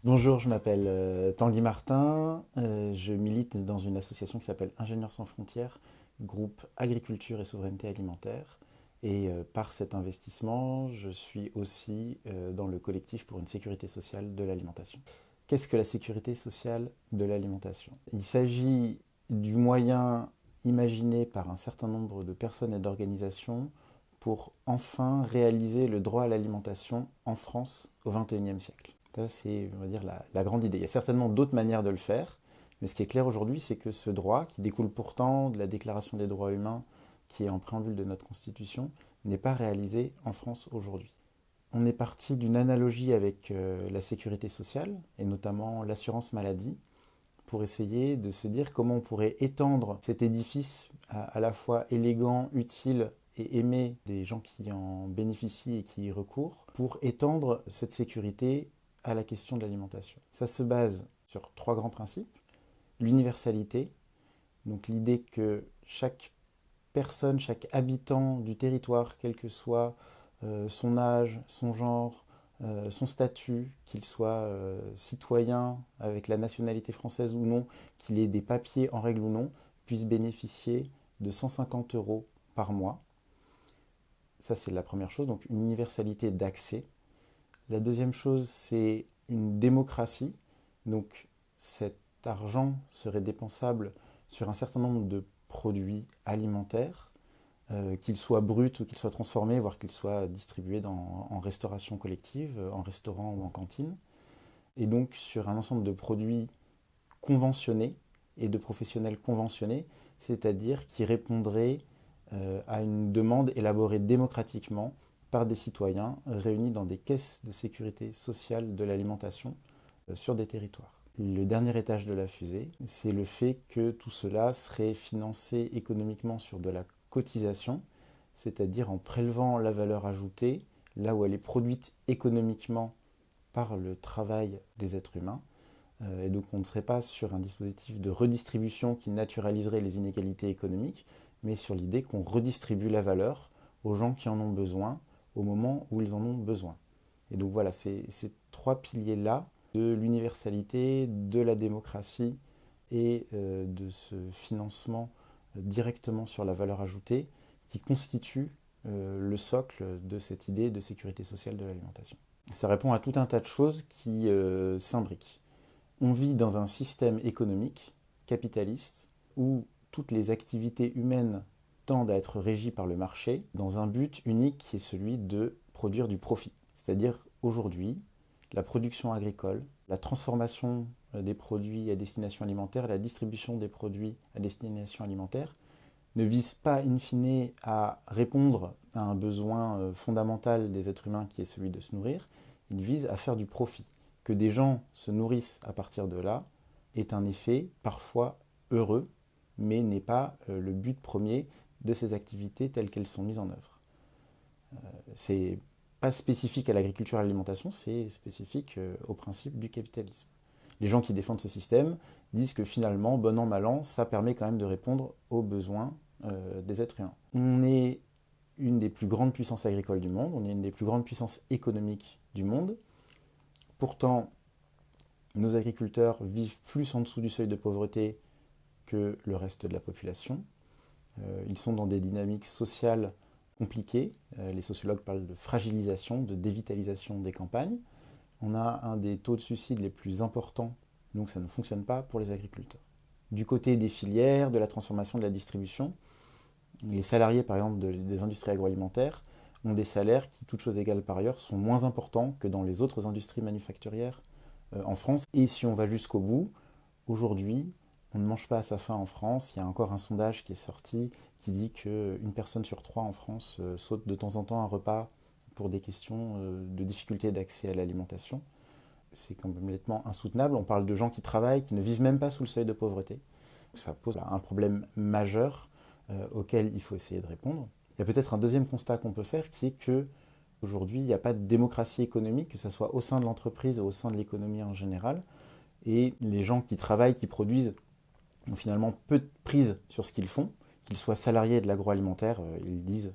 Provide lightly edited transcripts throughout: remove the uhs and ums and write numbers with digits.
Bonjour, je m'appelle Tanguy Martin. Je milite dans une association qui s'appelle Ingénieurs sans frontières, groupe agriculture et souveraineté alimentaire. Et par cet investissement, je suis aussi dans le collectif pour une sécurité sociale de l'alimentation. Qu'est-ce que la sécurité sociale de l'alimentation? Il s'agit du moyen imaginé par un certain nombre de personnes et d'organisations pour enfin réaliser le droit à l'alimentation en France au XXIe siècle. Ça, c'est, on va dire, la grande idée. Il y a certainement d'autres manières de le faire, mais ce qui est clair aujourd'hui, c'est que ce droit, qui découle pourtant de la Déclaration des droits humains, qui est en préambule de notre Constitution, n'est pas réalisé en France aujourd'hui. On est parti d'une analogie avec la sécurité sociale, et notamment l'assurance maladie, pour essayer de se dire comment on pourrait étendre cet édifice à la fois élégant, utile et aimé des gens qui en bénéficient et qui y recourent, pour étendre cette sécurité à la question de l'alimentation. Ça se base sur trois grands principes. L'universalité, donc l'idée que chaque personne, chaque habitant du territoire, quel que soit son âge, son genre, son statut, qu'il soit citoyen avec la nationalité française ou non, qu'il ait des papiers en règle ou non, puisse bénéficier de 150 euros par mois. Ça, c'est la première chose, donc une universalité d'accès. La deuxième chose, c'est une démocratie. Donc cet argent serait dépensable sur un certain nombre de produits alimentaires, qu'ils soient bruts ou qu'ils soient transformés, voire qu'ils soient distribués en restauration collective, en restaurant ou en cantine. Et donc sur un ensemble de produits conventionnés et de professionnels conventionnés, c'est-à-dire qui répondraient à une demande élaborée démocratiquement par des citoyens réunis dans des caisses de sécurité sociale de l'alimentation sur des territoires. Le dernier étage de la fusée, c'est le fait que tout cela serait financé économiquement sur de la cotisation, c'est-à-dire en prélevant la valeur ajoutée là où elle est produite économiquement par le travail des êtres humains. Et donc on ne serait pas sur un dispositif de redistribution qui naturaliserait les inégalités économiques, mais sur l'idée qu'on redistribue la valeur aux gens qui en ont besoin au moment où ils en ont besoin. Et donc voilà, ces trois piliers-là, de l'universalité, de la démocratie et de ce financement directement sur la valeur ajoutée, qui constituent le socle de cette idée de sécurité sociale de l'alimentation. Ça répond à tout un tas de choses qui s'imbriquent. On vit dans un système économique capitaliste où toutes les activités humaines tendent à être régies par le marché dans un but unique qui est celui de produire du profit. C'est-à-dire aujourd'hui, la production agricole, la transformation des produits à destination alimentaire, la distribution des produits à destination alimentaire ne vise pas in fine à répondre à un besoin fondamental des êtres humains qui est celui de se nourrir, il vise à faire du profit. Que des gens se nourrissent à partir de là est un effet parfois heureux, mais n'est pas le but premier de ces activités telles qu'elles sont mises en œuvre. C'est pas spécifique à l'agriculture et à l'alimentation, c'est spécifique au principe du capitalisme. Les gens qui défendent ce système disent que finalement, bon an, mal an, ça permet quand même de répondre aux besoins des êtres humains. On est une des plus grandes puissances agricoles du monde, on est une des plus grandes puissances économiques du monde. Pourtant, nos agriculteurs vivent plus en dessous du seuil de pauvreté que le reste de la population. Ils sont dans des dynamiques sociales compliquées. Les sociologues parlent de fragilisation, de dévitalisation des campagnes. On a un des taux de suicide les plus importants, donc ça ne fonctionne pas pour les agriculteurs. Du côté des filières, de la transformation, de la distribution, les salariés par exemple des industries agroalimentaires ont des salaires qui, toutes choses égales par ailleurs, sont moins importants que dans les autres industries manufacturières en France. Et si on va jusqu'au bout, aujourd'hui, on ne mange pas à sa faim en France. Il y a encore un sondage qui est sorti qui dit qu'une personne sur trois en France saute de temps en temps un repas pour des questions de difficulté d'accès à l'alimentation. C'est complètement insoutenable. On parle de gens qui travaillent, qui ne vivent même pas sous le seuil de pauvreté. Ça pose un problème majeur auquel il faut essayer de répondre. Il y a peut-être un deuxième constat qu'on peut faire qui est que aujourd'hui, il n'y a pas de démocratie économique, que ce soit au sein de l'entreprise ou au sein de l'économie en général. Et les gens qui travaillent, qui produisent, ont finalement peu de prise sur ce qu'ils font. Qu'ils soient salariés de l'agroalimentaire, ils disent,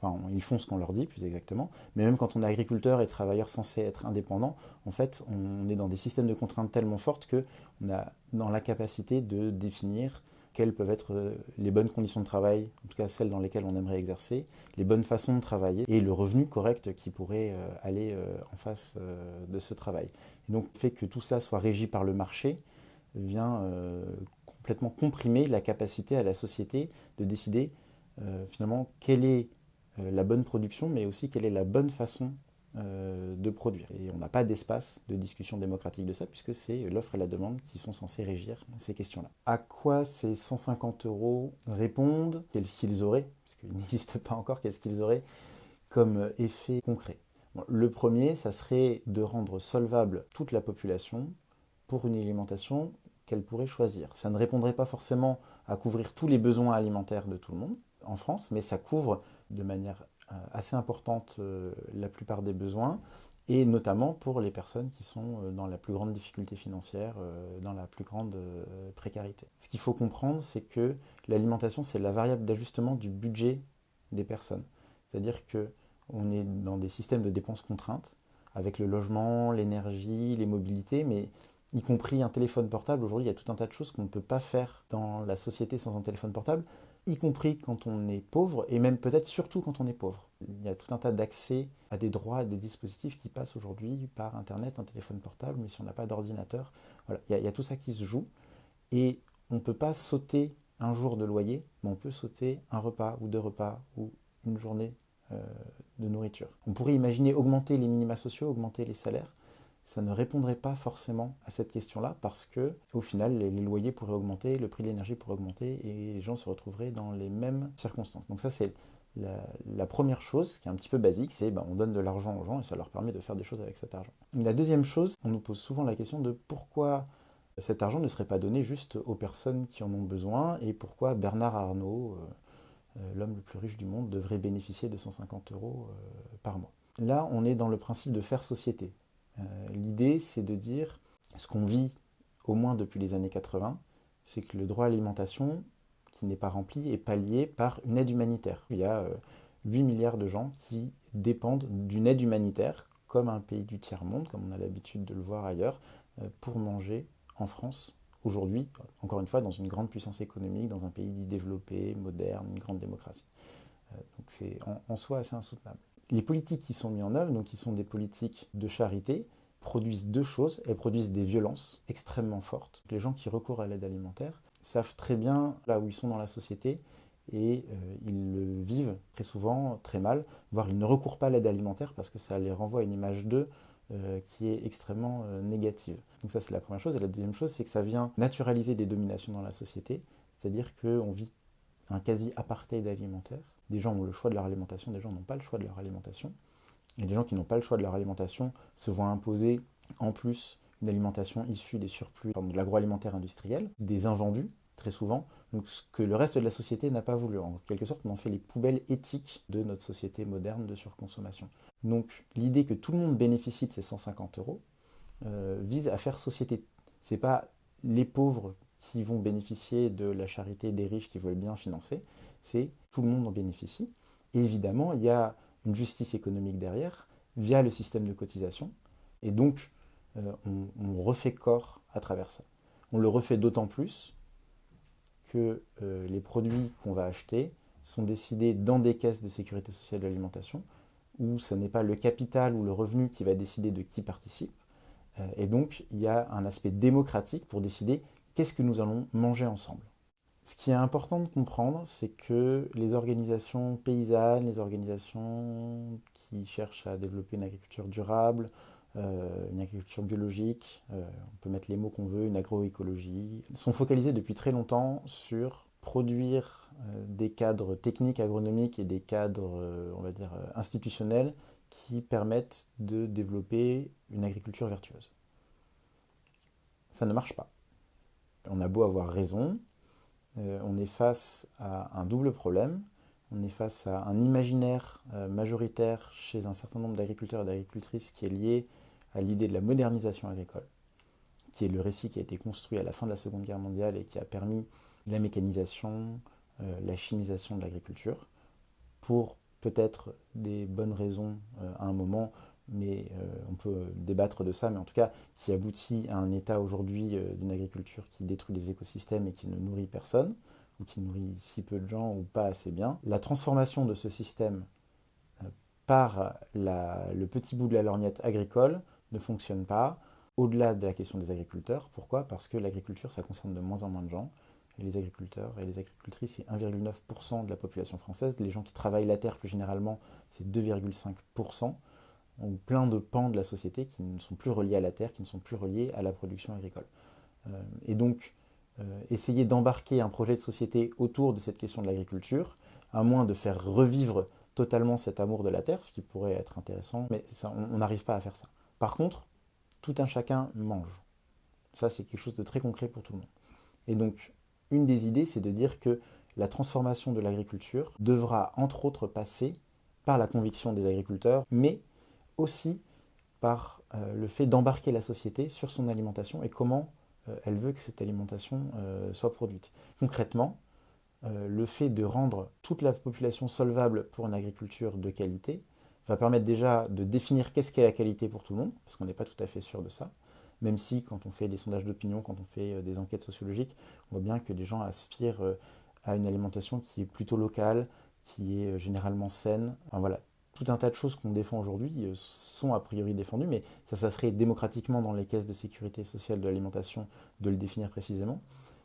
enfin ils font ce qu'on leur dit plus exactement, mais même quand on est agriculteur et travailleur censé être indépendant, en fait on est dans des systèmes de contraintes tellement fortes qu'on a dans la capacité de définir quelles peuvent être les bonnes conditions de travail, en tout cas celles dans lesquelles on aimerait exercer, les bonnes façons de travailler et le revenu correct qui pourrait aller en face de ce travail. Et donc le fait que tout ça soit régi par le marché vient complètement comprimer la capacité à la société de décider finalement quelle est la bonne production, mais aussi quelle est la bonne façon de produire. Et on n'a pas d'espace de discussion démocratique de ça, puisque c'est l'offre et la demande qui sont censés régir ces questions-là. À quoi ces 150 euros répondent? Qu'est-ce qu'ils auraient, puisqu'ils n'existent pas encore, qu'est-ce qu'ils auraient comme effet concret? Bon, le premier, ça serait de rendre solvable toute la population pour une alimentation qu'elle pourrait choisir. Ça ne répondrait pas forcément à couvrir tous les besoins alimentaires de tout le monde en France, mais ça couvre de manière assez importante la plupart des besoins, et notamment pour les personnes qui sont dans la plus grande difficulté financière, dans la plus grande précarité. Ce qu'il faut comprendre, c'est que l'alimentation, c'est la variable d'ajustement du budget des personnes. C'est-à-dire qu'on est dans des systèmes de dépenses contraintes, avec le logement, l'énergie, les mobilités, mais y compris un téléphone portable. Aujourd'hui, il y a tout un tas de choses qu'on ne peut pas faire dans la société sans un téléphone portable, y compris quand on est pauvre, et même peut-être surtout quand on est pauvre. Il y a tout un tas d'accès à des droits, à des dispositifs qui passent aujourd'hui par Internet, un téléphone portable, mais si on n'a pas d'ordinateur, voilà, il y a tout ça qui se joue, et on ne peut pas sauter un jour de loyer, mais on peut sauter un repas, ou deux repas, ou une journée de nourriture. On pourrait imaginer augmenter les minima sociaux, augmenter les salaires. Ça ne répondrait pas forcément à cette question-là parce que, au final, les loyers pourraient augmenter, le prix de l'énergie pourrait augmenter et les gens se retrouveraient dans les mêmes circonstances. Donc ça, c'est la première chose qui est un petit peu basique, c'est on donne de l'argent aux gens et ça leur permet de faire des choses avec cet argent. La deuxième chose, on nous pose souvent la question de pourquoi cet argent ne serait pas donné juste aux personnes qui en ont besoin et pourquoi Bernard Arnault, l'homme le plus riche du monde, devrait bénéficier de 150 euros par mois. Là, on est dans le principe de faire société. L'idée, c'est de dire, ce qu'on vit au moins depuis les années 80, c'est que le droit à l'alimentation, qui n'est pas rempli, est pallié par une aide humanitaire. Il y a 8 milliards de gens qui dépendent d'une aide humanitaire, comme un pays du tiers-monde, comme on a l'habitude de le voir ailleurs, pour manger en France aujourd'hui, encore une fois, dans une grande puissance économique, dans un pays dit développé, moderne, une grande démocratie. Donc c'est en soi assez insoutenable. Les politiques qui sont mises en œuvre, donc qui sont des politiques de charité, produisent deux choses. Elles produisent des violences extrêmement fortes. Les gens qui recourent à l'aide alimentaire savent très bien là où ils sont dans la société et ils le vivent très souvent très mal, voire ils ne recourent pas à l'aide alimentaire parce que ça les renvoie à une image d'eux qui est extrêmement négative. Donc ça c'est la première chose. Et la deuxième chose, c'est que ça vient naturaliser des dominations dans la société, c'est-à-dire qu'on vit un quasi-apartheid alimentaire. Des gens ont le choix de leur alimentation, des gens n'ont pas le choix de leur alimentation. Et les gens qui n'ont pas le choix de leur alimentation se voient imposer en plus une alimentation issue des surplus de l'agroalimentaire industriel, des invendus, très souvent, donc ce que le reste de la société n'a pas voulu. En quelque sorte, on en fait les poubelles éthiques de notre société moderne de surconsommation. Donc l'idée que tout le monde bénéficie de ces 150 euros vise à faire société. Ce n'est pas les pauvres qui vont bénéficier de la charité des riches qui veulent bien financer, c'est tout le monde en bénéficie. Et évidemment, il y a une justice économique derrière, via le système de cotisation, et donc on refait corps à travers ça. On le refait d'autant plus que les produits qu'on va acheter sont décidés dans des caisses de sécurité sociale de l'alimentation, où ce n'est pas le capital ou le revenu qui va décider de qui participe, et donc il y a un aspect démocratique pour décider qu'est-ce que nous allons manger ensemble. Ce qui est important de comprendre, c'est que les organisations paysannes, les organisations qui cherchent à développer une agriculture durable, une agriculture biologique, on peut mettre les mots qu'on veut, une agroécologie, sont focalisées depuis très longtemps sur produire des cadres techniques, agronomiques et des cadres, on va dire, institutionnels qui permettent de développer une agriculture vertueuse. Ça ne marche pas. On a beau avoir raison, on est face à un double problème. On est face à un imaginaire majoritaire chez un certain nombre d'agriculteurs et d'agricultrices qui est lié à l'idée de la modernisation agricole, qui est le récit qui a été construit à la fin de la Seconde Guerre mondiale et qui a permis la mécanisation, la chimisation de l'agriculture, pour peut-être des bonnes raisons à un moment, mais on peut débattre de ça, mais en tout cas qui aboutit à un état aujourd'hui d'une agriculture qui détruit les écosystèmes et qui ne nourrit personne, ou qui nourrit si peu de gens ou pas assez bien. La transformation de ce système par le petit bout de la lorgnette agricole ne fonctionne pas, au-delà de la question des agriculteurs. Pourquoi? Parce que l'agriculture, ça concerne de moins en moins de gens. Et les agriculteurs et les agricultrices, c'est 1,9% de la population française. Les gens qui travaillent la terre plus généralement, c'est 2,5%. Donc plein de pans de la société qui ne sont plus reliés à la terre, qui ne sont plus reliés à la production agricole. Et donc, essayer d'embarquer un projet de société autour de cette question de l'agriculture, à moins de faire revivre totalement cet amour de la terre, ce qui pourrait être intéressant, mais ça, on n'arrive pas à faire ça. Par contre, tout un chacun mange. Ça, c'est quelque chose de très concret pour tout le monde. Et donc, une des idées, c'est de dire que la transformation de l'agriculture devra, entre autres, passer par la conviction des agriculteurs, mais aussi par le fait d'embarquer la société sur son alimentation et comment elle veut que cette alimentation soit produite. Concrètement, le fait de rendre toute la population solvable pour une agriculture de qualité va permettre déjà de définir qu'est-ce qu'est la qualité pour tout le monde, parce qu'on n'est pas tout à fait sûr de ça, même si quand on fait des sondages d'opinion, quand on fait des enquêtes sociologiques, on voit bien que les gens aspirent à une alimentation qui est plutôt locale, qui est généralement saine. Enfin, voilà, tout un tas de choses qu'on défend aujourd'hui sont a priori défendues, mais ça serait démocratiquement dans les caisses de sécurité sociale de l'alimentation de le définir précisément.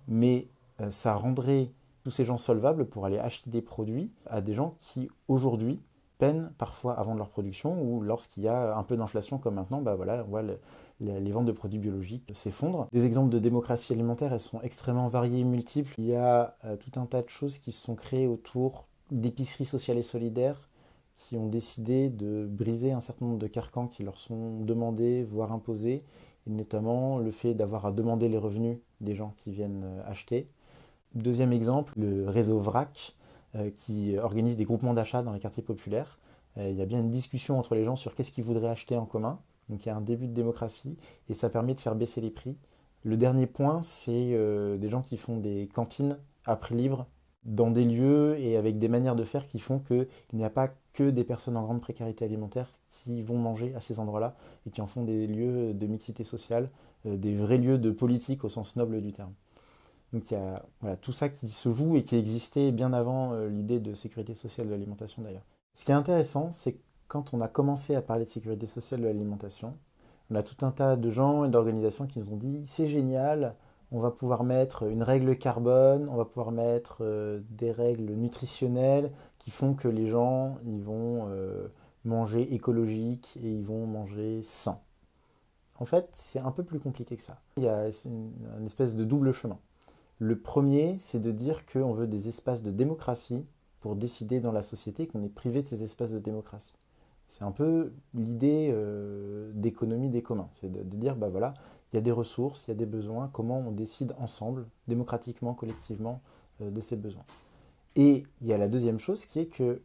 Mais ça rendrait tous ces gens solvables pour aller acheter des produits à des gens qui aujourd'hui peinent parfois à vendre leur production, ou lorsqu'il y a un peu d'inflation comme maintenant, bah voilà, on voit les ventes de produits biologiques s'effondrent. Des exemples de démocratie alimentaire, elles sont extrêmement variées et multiples. Il y a tout un tas de choses qui se sont créées autour d'épiceries sociales et solidaires qui ont décidé de briser un certain nombre de carcans qui leur sont demandés, voire imposés, et notamment le fait d'avoir à demander les revenus des gens qui viennent acheter. Deuxième exemple, le réseau VRAC, qui organise des groupements d'achat dans les quartiers populaires. Il y a bien une discussion entre les gens sur qu'est-ce qu'ils voudraient acheter en commun. Donc il y a un début de démocratie et ça permet de faire baisser les prix. Le dernier point, c'est des gens qui font des cantines à prix libre dans des lieux et avec des manières de faire qui font qu'il n'y a pas que des personnes en grande précarité alimentaire qui vont manger à ces endroits-là et qui en font des lieux de mixité sociale, des vrais lieux de politique au sens noble du terme. Donc il y a voilà, tout ça qui se joue et qui existait bien avant l'idée de sécurité sociale de l'alimentation d'ailleurs. Ce qui est intéressant, c'est que quand on a commencé à parler de sécurité sociale de l'alimentation, on a tout un tas de gens et d'organisations qui nous ont dit c'est génial, on va pouvoir mettre une règle carbone, on va pouvoir mettre des règles nutritionnelles qui font que les gens ils vont manger écologique et ils vont manger sain. En fait, c'est un peu plus compliqué que ça. Il y a une espèce de double chemin. Le premier, c'est de dire qu'on veut des espaces de démocratie pour décider dans la société qu'on est privé de ces espaces de démocratie. C'est un peu l'idée d'économie des communs. C'est de dire, bah voilà, il y a des ressources, il y a des besoins, comment on décide ensemble, démocratiquement, collectivement, de ces besoins. Et il y a la deuxième chose qui est que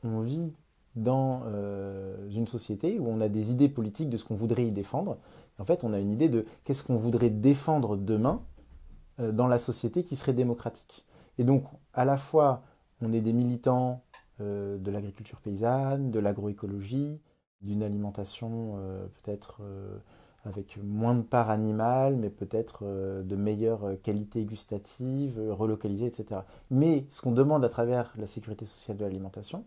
on vit dans une société où on a des idées politiques de ce qu'on voudrait y défendre. En fait, on a une idée de qu'est-ce qu'on voudrait défendre demain dans la société qui serait démocratique. Et donc, à la fois, on est des militants de l'agriculture paysanne, de l'agroécologie, d'une alimentation peut-être avec moins de part animale, mais peut-être de meilleure qualité gustative, relocalisée, etc. Mais ce qu'on demande à travers la sécurité sociale de l'alimentation,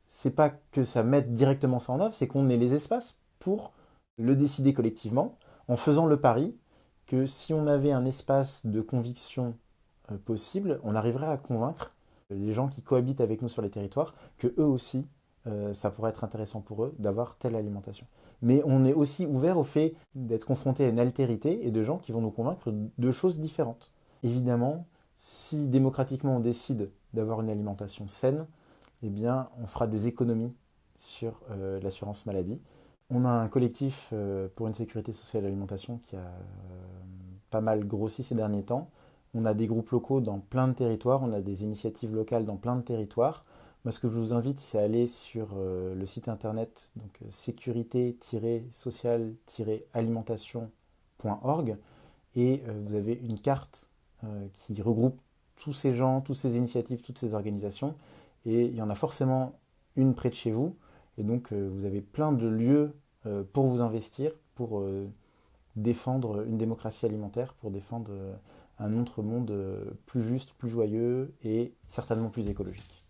c'est pas que ça mette directement ça en œuvre, c'est qu'on ait les espaces pour le décider collectivement, en faisant le pari que si on avait un espace de conviction possible, on arriverait à convaincre les gens qui cohabitent avec nous sur les territoires que eux aussi, ça pourrait être intéressant pour eux d'avoir telle alimentation. Mais on est aussi ouvert au fait d'être confronté à une altérité et de gens qui vont nous convaincre de choses différentes. Évidemment, si démocratiquement on décide d'avoir une alimentation saine, eh bien, on fera des économies sur l'assurance maladie. On a un collectif pour une sécurité sociale de l'alimentation qui a pas mal grossi ces derniers temps. On a des groupes locaux dans plein de territoires, on a des initiatives locales dans plein de territoires. Moi, ce que je vous invite, c'est à aller sur le site internet donc sécurité-social-alimentation.org et vous avez une carte qui regroupe tous ces gens, toutes ces initiatives, toutes ces organisations. Et il y en a forcément une près de chez vous. Et donc, vous avez plein de lieux pour vous investir, pour défendre une démocratie alimentaire, pour défendre un autre monde plus juste, plus joyeux et certainement plus écologique.